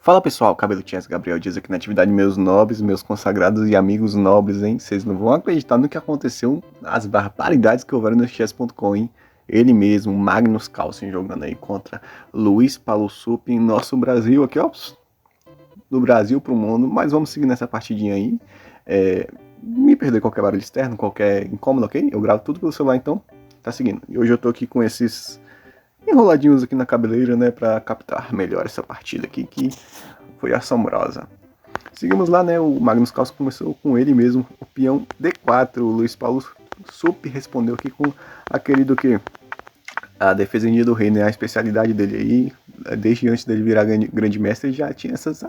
Fala pessoal, Cabelutinhas Gabriel Dias aqui na atividade, meus nobres, meus consagrados e amigos nobres, hein? Vocês não vão acreditar no que aconteceu, as barbaridades que houveram no chess.com, hein? Ele mesmo, Magnus Carlsen, jogando aí contra Luiz Paulo Sup em nosso Brasil aqui, ó. Do Brasil pro mundo, mas vamos seguir nessa partidinha aí. Me perdoe qualquer barulho externo, qualquer incômodo, ok? Eu gravo tudo pelo celular, então tá seguindo. E hoje eu tô aqui com esses enroladinhos aqui na cabeleira, né, pra captar melhor essa partida aqui, que foi assombrosa. Seguimos lá, né, o Magnus Carlsen começou com ele mesmo, o peão D4, o Luiz Paulo Sup respondeu aqui com aquele do que? A defesinha do rei, né, a especialidade dele aí, desde antes dele virar grande mestre, já tinha essas...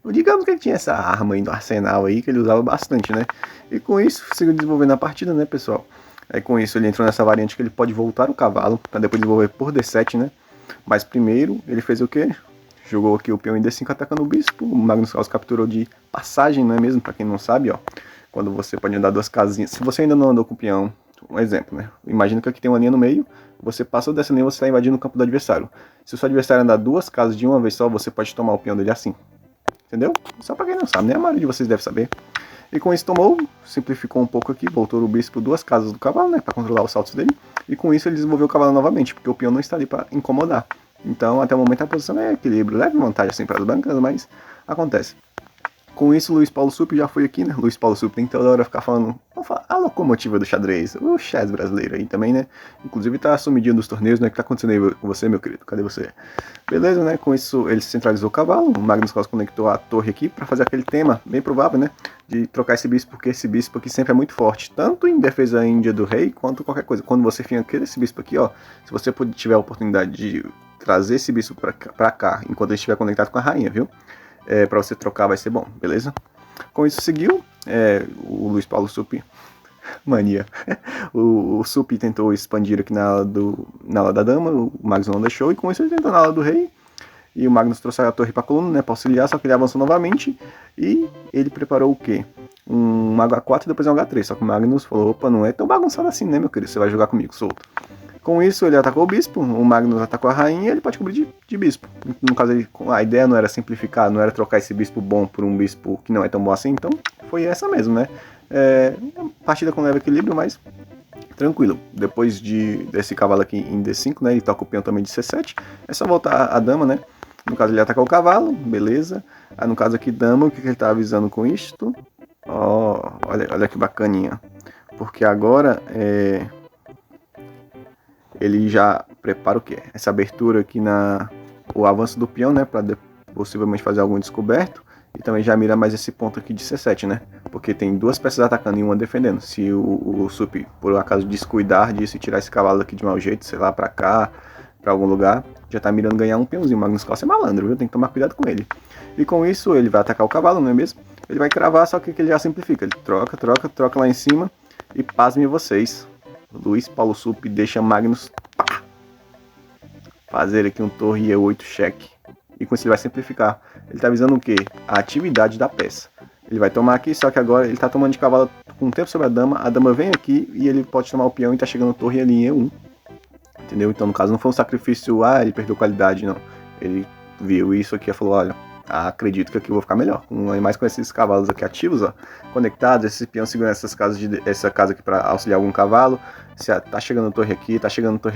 digamos que ele tinha essa arma aí no arsenal aí, que ele usava bastante, né, e com isso, seguiu desenvolvendo a partida, né, pessoal. Aí com isso ele entrou nessa variante que ele pode voltar o cavalo, para depois desenvolver por D7, né? Mas primeiro ele fez o quê? Jogou aqui o peão em D5 atacando o bispo. O Magnus Carlsen capturou de passagem, não é mesmo? Para quem não sabe, ó. Quando você pode andar duas casinhas. Se você ainda não andou com o peão, um exemplo, né? Imagina que aqui tem uma linha no meio, você passou dessa linha, você está invadindo o campo do adversário. Se o seu adversário andar duas casas de uma vez só, você pode tomar o peão dele assim. Entendeu? Só para quem não sabe, né? A maioria de vocês deve saber. E com isso tomou, simplificou um pouco aqui, voltou o bispo duas casas do cavalo, né, para controlar os saltos dele. E com isso ele desenvolveu o cavalo novamente, porque o peão não está ali para incomodar. Então até o momento a posição é equilíbrio, leve vantagem assim para as bancas, mas acontece. Com isso, Luiz Paulo Sup já foi aqui, né? Luiz Paulo Sup tem toda hora ficar falando, vamos falar, a locomotiva do xadrez, o chess brasileiro aí também, né? Inclusive tá sumidinho dos torneios, né? O que tá acontecendo aí com você, meu querido? Cadê você? Beleza, né? Com isso, ele centralizou o cavalo, o Magnus Carlsen conectou a torre aqui para fazer aquele tema, bem provável, né? De trocar esse bispo, porque esse bispo aqui sempre é muito forte, tanto em defesa índia do rei, quanto qualquer coisa. Quando você finca esse bispo aqui, ó, se você tiver a oportunidade de trazer esse bispo pra cá, enquanto ele estiver conectado com a rainha, viu? Para você trocar vai ser bom, beleza? Com isso seguiu, o Luiz Paulo Sup, mania, o Sup tentou expandir aqui na ala da dama, o Magnus não deixou, e com isso ele tentou na ala do rei, e o Magnus trouxe a torre para a coluna, né, para auxiliar, só que ele avançou novamente, e ele preparou o quê? Um H4 e depois um H3, só que o Magnus falou, opa, não é tão bagunçado assim, né, meu querido, você vai jogar comigo, solto. Com isso, ele atacou o bispo, o Magnus atacou a rainha e ele pode cobrir de bispo. No caso, a ideia não era simplificar, não era trocar esse bispo bom por um bispo que não é tão bom assim, então foi essa mesmo, né? Partida com leve equilíbrio, mas tranquilo. Depois desse cavalo aqui em D5, né? Ele toca o peão também de C7. É só voltar a dama, né? No caso, ele atacou o cavalo, beleza. Aí, no caso aqui, dama, o que ele tá avisando com isto? Ó, olha que bacaninha. Porque agora, ele já prepara o quê? Essa abertura aqui o avanço do peão, né, para possivelmente fazer algum descoberto, e também já mira mais esse ponto aqui de C7, né, porque tem duas peças atacando e uma defendendo. Se o Sup, por acaso, descuidar disso e tirar esse cavalo aqui de mau jeito, sei lá, pra cá, pra algum lugar, já tá mirando ganhar um peãozinho. O Magnus Carlsen é malandro, viu, tem que tomar cuidado com ele. E com isso, ele vai atacar o cavalo, não é mesmo? Ele vai cravar, só que ele já simplifica, ele troca lá em cima, e pasmem vocês, Luiz Paulo Sup deixa Magnus fazer aqui um torre E8 cheque. E com isso ele vai simplificar. Ele está avisando o quê? A atividade da peça. Ele vai tomar aqui, só que agora ele está tomando de cavalo com o tempo sobre a dama vem aqui e ele pode tomar o peão e está chegando torre ali em E1. Entendeu? Então no caso não foi um sacrifício, ele perdeu qualidade, não. Ele viu isso aqui e falou, olha, acredito que aqui eu vou ficar melhor. Mais com esses cavalos aqui ativos, ó, conectados, esse peão segurando essa casa aqui para auxiliar algum cavalo. Se tá chegando torre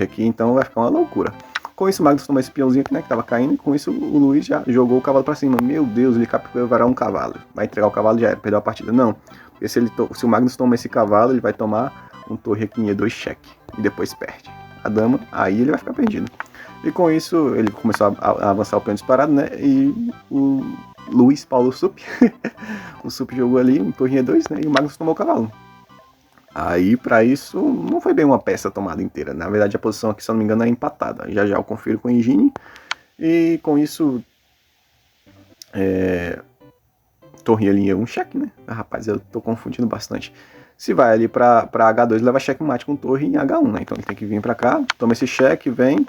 aqui, então vai ficar uma loucura. Com isso, o Magnus tomou esse peãozinho aqui, né, que tava caindo, e com isso o Luiz já jogou o cavalo para cima. Meu Deus, ele capturará um cavalo. Vai entregar o cavalo e já era, perdeu a partida. Não, porque se o Magnus toma esse cavalo, ele vai tomar um torre aqui em E2 cheque, e depois perde a dama, aí ele vai ficar perdido. E com isso, ele começou a avançar o peão disparado, né, e o Luiz Paulo Sup, o Sup jogou ali um torre E2, né, e o Magnus tomou o cavalo. Aí, para isso, não foi bem uma peça tomada inteira. Na verdade, a posição aqui, se eu não me engano, é empatada. Já eu confiro com o Engine. E com isso, torre ali é um cheque, né? Rapaz, eu tô confundindo bastante. Se vai ali pra H2, leva checkmate com torre em H1, né? Então ele tem que vir pra cá, toma esse cheque, vem.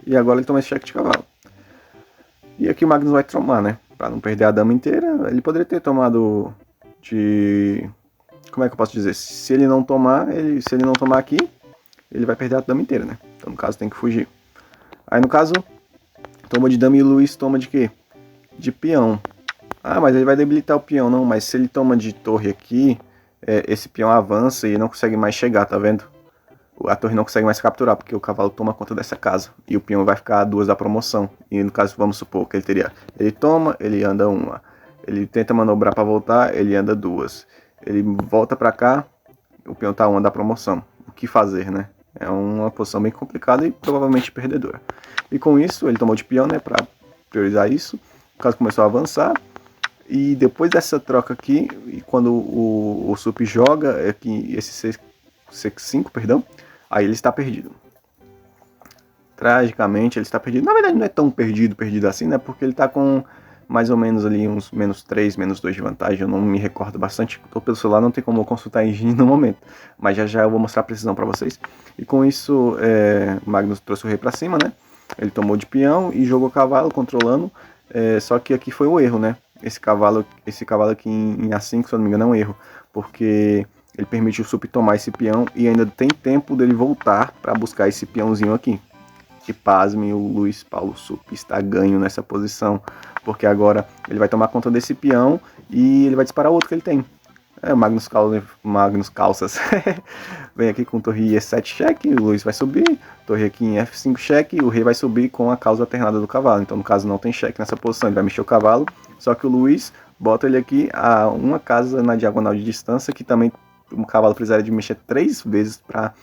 E agora ele toma esse cheque de cavalo. E aqui o Magnus vai tomar, né? Pra não perder a dama inteira. Ele poderia ter tomado de... Como é que eu posso dizer? Se ele não tomar aqui, ele vai perder a dama inteira, né? Então, no caso, tem que fugir. Aí, no caso, toma de dama e o Luiz toma de quê? de peão. Ah, mas ele vai debilitar o peão, não. Mas se ele toma de torre aqui, esse peão avança e não consegue mais chegar, tá vendo? A torre não consegue mais capturar, porque o cavalo toma conta dessa casa. E o peão vai ficar a 2 da promoção. E no caso, vamos supor que ele teria... Ele toma, ele anda 1. Ele tenta manobrar para voltar, ele anda 2. Ele volta para cá, o peão tá 1 da promoção. O que fazer, né? É uma posição bem complicada e provavelmente perdedora. E com isso, ele tomou de peão, né? Para priorizar isso. O caso começou a avançar. E depois dessa troca aqui, e quando o Sup joga, esse C5, perdão, aí ele está perdido. Tragicamente ele está perdido. Na verdade não é tão perdido assim, né? Porque ele está com mais ou menos ali uns -3, -2 de vantagem. Eu não me recordo bastante. Estou pelo celular, não tem como eu consultar a engine no momento. Mas já eu vou mostrar a precisão para vocês. E com isso, Magnus trouxe o rei para cima, né? Ele tomou de peão e jogou cavalo, controlando. Só que aqui foi um erro, né? Esse cavalo aqui em A5, se eu não me engano, é um erro. Porque ele permite o Sup tomar esse peão e ainda tem tempo dele voltar para buscar esse peãozinho aqui. E pasmem, o Luiz Paulo Sup está ganho nessa posição, porque agora ele vai tomar conta desse peão e ele vai disparar o outro que ele tem. Magnus Calças vem aqui com torre E7 cheque, o Luiz vai subir, torre aqui em F5 cheque, o rei vai subir com a causa alternada do cavalo. Então no caso não tem cheque nessa posição, ele vai mexer o cavalo, só que o Luiz bota ele aqui a uma casa na diagonal de distância, que também o cavalo precisaria de mexer 3 vezes para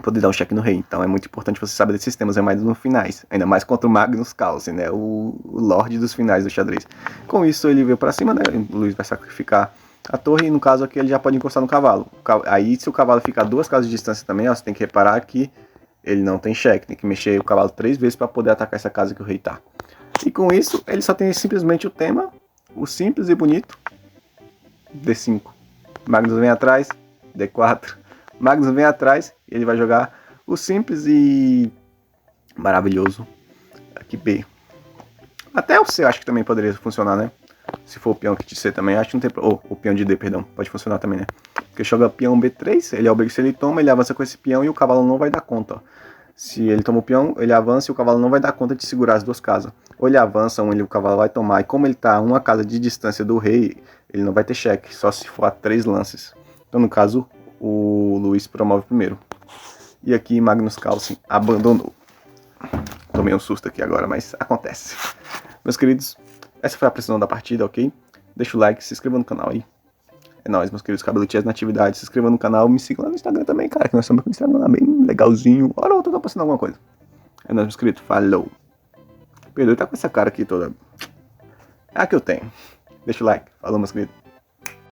poder dar um cheque no rei. Então é muito importante você saber desses sistemas, é mais nos finais. Ainda mais contra o Magnus Carlsen, né? O lorde dos finais do xadrez. Com isso ele veio para cima, né? O Luiz vai sacrificar a torre e no caso aqui ele já pode encostar no cavalo. Aí se o cavalo ficar 2 casas de distância também, ó, você tem que reparar que ele não tem cheque. Tem que mexer o cavalo 3 vezes para poder atacar essa casa que o rei tá. E com isso ele só tem simplesmente o tema, o simples e bonito, D5. Magnus vem atrás, D4. Magnus vem atrás, ele vai jogar o simples e maravilhoso aqui B. Até o C eu acho que também poderia funcionar, né? Se for o peão de C também, acho que não tem problema. O peão de D, perdão, pode funcionar também, né? Porque joga peão B3, ele obriga, se ele toma, ele avança com esse peão e o cavalo não vai dar conta, ó. Se ele toma o peão, ele avança e o cavalo não vai dar conta de segurar as 2 casas. Ou ele avança, ou o cavalo vai tomar. E como ele está a 1 casa de distância do rei, ele não vai ter cheque, só se for a 3 lances. Então, no caso, o Luiz promove primeiro. E aqui Magnus Carlsen abandonou. Tomei um susto aqui agora, mas acontece. Meus queridos, essa foi a precisão da partida, ok? Deixa o like, se inscreva no canal aí. É nóis, meus queridos cabelutiers na atividade. Se inscreva no canal, me siga lá no Instagram também, cara, que nós estamos com o Instagram lá bem legalzinho. Hora ou outra eu tô postando alguma coisa. É nóis, meus queridos. Falou. Pedro, tá com essa cara aqui toda. É a que eu tenho. Deixa o like. Falou, meus queridos.